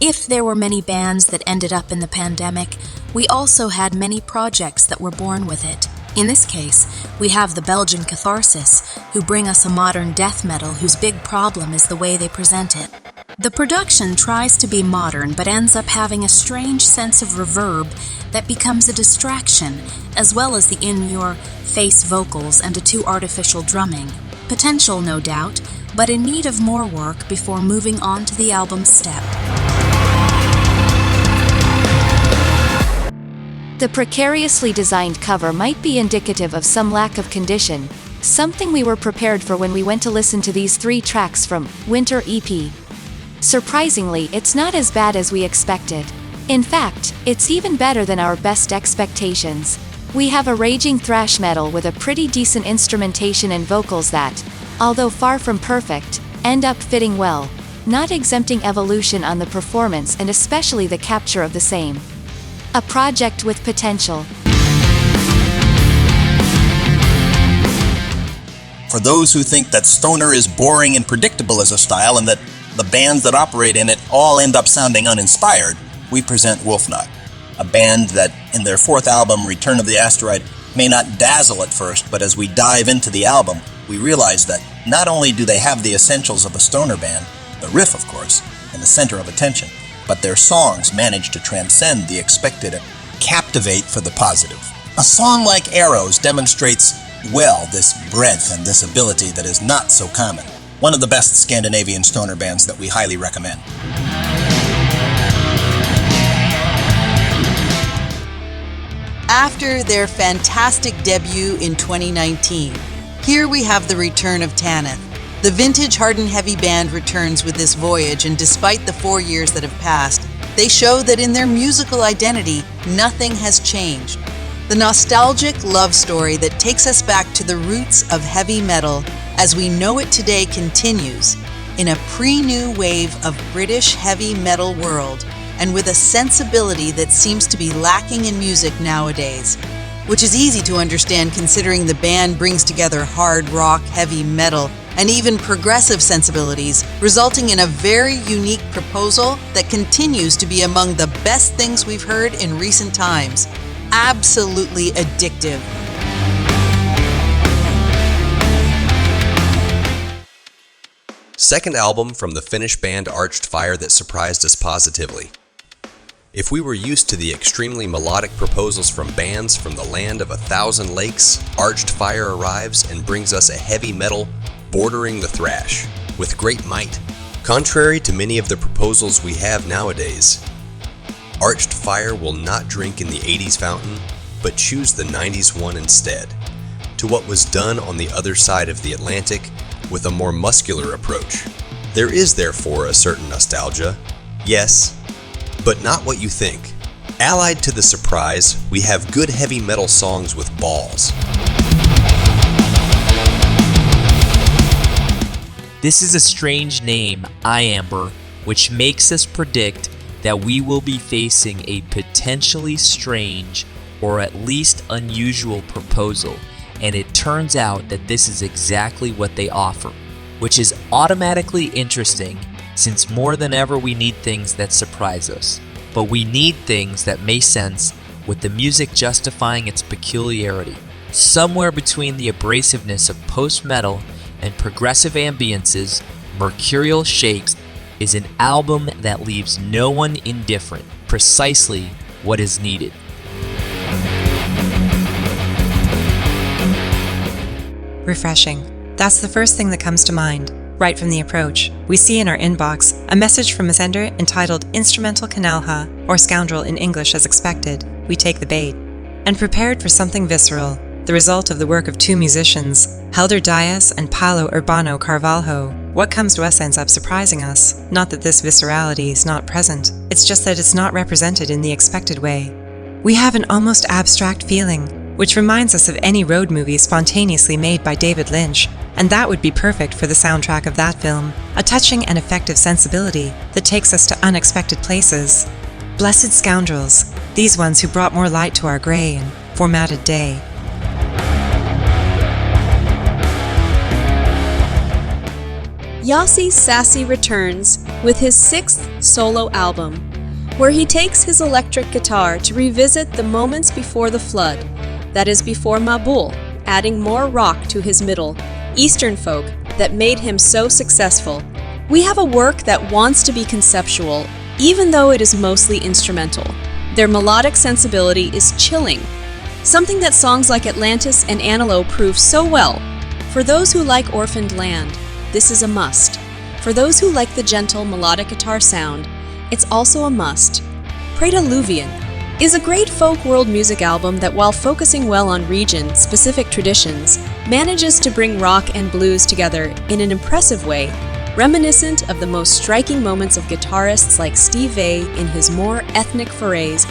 If there were many bands that ended up in the pandemic, we also had many projects that were born with it. In this case, we have the Belgian Catharsis, who bring us a modern death metal whose big problem is the way they present it. The production tries to be modern but ends up having a strange sense of reverb that becomes a distraction, as well as the in-your-face vocals and a too artificial drumming. Potential, no doubt, but in need of more work before moving on to the album's step. The precariously designed cover might be indicative of some lack of condition, something we were prepared for when we went to listen to these 3 tracks from Winter EP. Surprisingly, it's not as bad as we expected. In fact, it's even better than our best expectations. We have a raging thrash metal with a pretty decent instrumentation and vocals that, although far from perfect, end up fitting well, not exempting evolution on the performance and especially the capture of the same. A project with potential. For those who think that stoner is boring and predictable as a style and that the bands that operate in it all end up sounding uninspired, we present Wolfnaut, a band that, in their 4th album, Return of the Asteroid, may not dazzle at first, but as we dive into the album, we realize that not only do they have the essentials of a stoner band, the riff, of course, in the center of attention, but their songs manage to transcend the expected and captivate for the positive. A song like Arrows demonstrates well this breadth and this ability that is not so common. One of the best Scandinavian stoner bands that we highly recommend. After their fantastic debut in 2019, here we have the return of Tanith. The vintage hard and heavy band returns with this voyage, and despite the 4 years that have passed, they show that in their musical identity, nothing has changed. The nostalgic love story that takes us back to the roots of heavy metal as we know it today continues in a pre-new wave of British heavy metal world, and with a sensibility that seems to be lacking in music nowadays, which is easy to understand considering the band brings together hard rock, heavy metal, and even progressive sensibilities, resulting in a very unique proposal that continues to be among the best things we've heard in recent times. Absolutely addictive. Second album from the Finnish band Arched Fire that surprised us positively. If we were used to the extremely melodic proposals from bands from the land of 1,000 lakes, Arched Fire arrives and brings us a heavy metal bordering the thrash, with great might. Contrary to many of the proposals we have nowadays, Arched Fire will not drink in the 80s fountain, but choose the 90s one instead, to what was done on the other side of the Atlantic with a more muscular approach. There is therefore a certain nostalgia, yes, but not what you think. Allied to the surprise, we have good heavy metal songs with balls. This is a strange name, IAmber, which makes us predict that we will be facing a potentially strange or at least unusual proposal, and it turns out that this is exactly what they offer, which is automatically interesting since more than ever we need things that surprise us. But we need things that make sense with the music justifying its peculiarity. Somewhere between the abrasiveness of post-metal and progressive ambiances, Mercurial Shakes is an album that leaves no one indifferent, precisely what is needed. Refreshing. That's the first thing that comes to mind. Right from the approach, we see in our inbox a message from a sender entitled Instrumental Canalha, or Scoundrel in English as expected. We take the bait. And prepared for something visceral, the result of the work of 2 musicians, Helder Dias and Paolo Urbano Carvalho. What comes to us ends up surprising us. Not that this viscerality is not present, it's just that it's not represented in the expected way. We have an almost abstract feeling, which reminds us of any road movie spontaneously made by David Lynch, and that would be perfect for the soundtrack of that film, a touching and effective sensibility that takes us to unexpected places. Blessed scoundrels, these ones who brought more light to our grey and formatted day. Yossi Sassi returns with his 6th solo album, where he takes his electric guitar to revisit the moments before the flood, that is before Mabul, adding more rock to his middle, Eastern folk that made him so successful. We have a work that wants to be conceptual, even though it is mostly instrumental. Their melodic sensibility is chilling, something that songs like Atlantis and Antelope prove so well. For those who like Orphaned Land, this is a must. For those who like the gentle melodic guitar sound, it's also a must. Praediluvian is a great folk world music album that, while focusing well on region-specific traditions, manages to bring rock and blues together in an impressive way, reminiscent of the most striking moments of guitarists like Steve Vai in his more ethnic forays